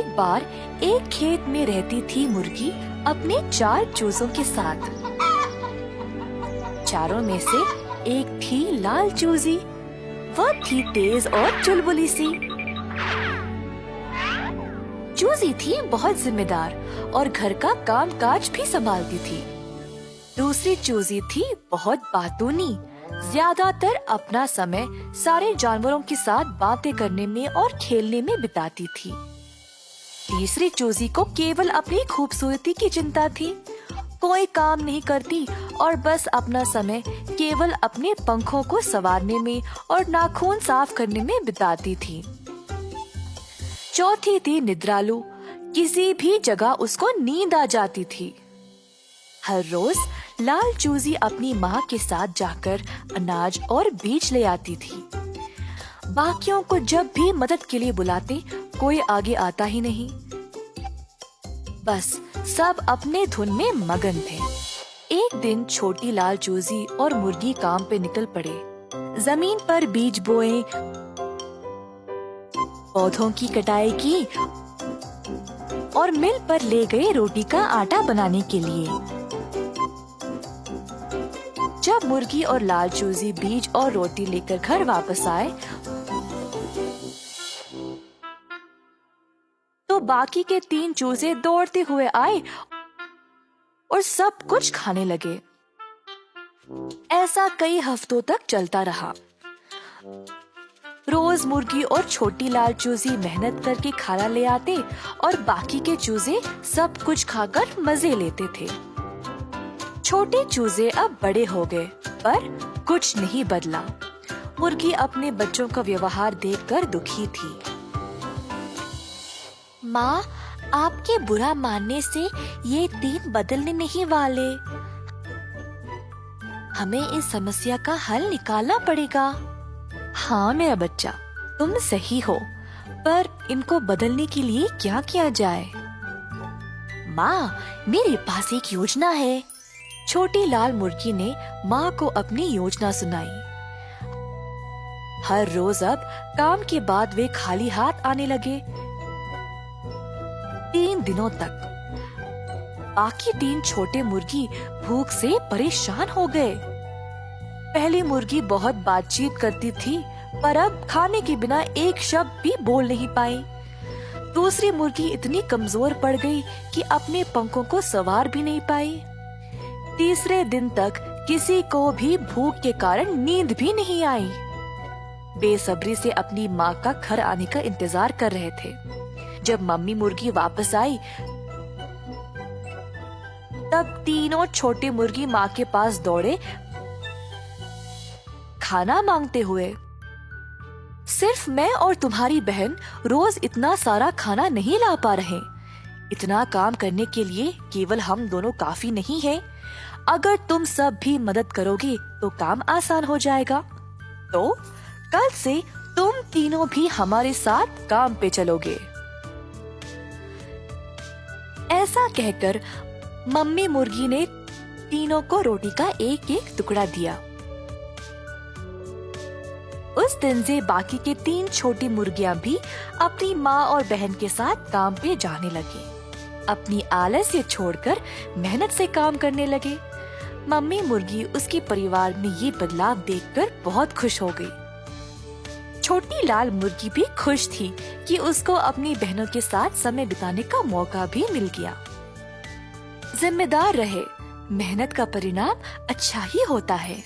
एक बार एक खेत में रहती थी मुर्गी अपने 4 चूजों के साथ। चारों में से एक थी लाल चूजी। वह थी तेज और चुलबुली सी। चूजी थी बहुत जिम्मेदार और घर का कामकाज भी संभालती थी। दूसरी चूजी थी बहुत बातूनी, ज्यादातर अपना समय सारे जानवरों के साथ बातें करने में और खेलने में बिताती थी। तीसरी चूजी को केवल अपनी खूबसूरती की चिंता थी। कोई काम नहीं करती और बस अपना समय केवल अपने पंखों को संवारने में और नाखून साफ करने में बिताती थी। चौथी थी निद्रालु। किसी भी जगह उसको नींद आ जाती थी। हर रोज लाल चूजी अपनी माँ के साथ जाकर अनाज और बीज ले आती थी। बाकियों को जब भी मदद के लिए बुलाते, कोई आगे आता ही नहीं। बस सब अपने धुन में मगन थे। एक दिन छोटी लाल चूजी और मुर्गी काम पे निकल पड़े। जमीन पर बीज बोए, पौधों की कटाई की और मिल पर ले गए रोटी का आटा बनाने के लिए। जब मुर्गी और लाल चूजी बीज और रोटी लेकर घर वापस आए, तो बाकी के 3 चूजे दौड़ते हुए आए और सब कुछ खाने लगे। ऐसा कई हफ्तों तक चलता रहा। रोज मुर्गी और छोटी लाल चूजी मेहनत करके खाना ले आते और बाकी के चूजे सब कुछ खाकर मजे लेते थे। छोटे चूजे अब बड़े हो गए, पर कुछ नहीं बदला। मुर्गी अपने बच्चों का व्यवहार देखकर दुखी थी। माँ, आपके बुरा मानने से ये 3 बदलने नहीं वाले। हमें इस समस्या का हल निकालना पड़ेगा। हाँ मेरा बच्चा, तुम सही हो, पर इनको बदलने के लिए क्या किया जाए? माँ, मेरे पास एक योजना है। छोटी लाल मुर्गी ने माँ को अपनी योजना सुनाई। हर रोज अब काम के बाद वे खाली हाथ आने लगे। 3 दिनों तक बाकी 3 छोटे मुर्गी भूख से परेशान हो गए। पहली मुर्गी बहुत बातचीत करती थी, पर अब खाने के बिना एक शब्द भी बोल नहीं पाई। दूसरी मुर्गी इतनी कमजोर पड़ गई कि अपने पंखों को संवार भी नहीं पाई। तीसरे दिन तक किसी को भी भूख के कारण नींद भी नहीं आई। बेसब्री से अपनी माँ का घर आने का इंतजार कर रहे थे। जब मम्मी मुर्गी वापस आई, तब तीनों छोटे मुर्गी माँ के पास दौड़े, खाना मांगते हुए। सिर्फ मैं और तुम्हारी बहन रोज इतना सारा खाना नहीं ला पा रहे। इतना काम करने के लिए केवल हम दोनों काफी नहीं है। अगर तुम सब भी मदद करोगे तो काम आसान हो जाएगा। तो कल से तुम तीनों भी हमारे साथ काम पे चलोगे। ऐसा कहकर मम्मी मुर्गी ने तीनों को रोटी का एक-एक टुकड़ा दिया। उस दिन से बाकी के 3 छोटी मुर्गियां भी अपनी माँ और बहन के साथ काम पे जाने लगी। अपनी आलस्य छोड़कर मेहनत से काम करने लगे। मम्मी मुर्गी उसके परिवार में ये बदलाव देखकर बहुत खुश हो गई। छोटी लाल मुर्गी भी खुश थी कि उसको अपनी बहनों के साथ समय बिताने का मौका भी मिल गया। जिम्मेदार रहे, मेहनत का परिणाम अच्छा ही होता है।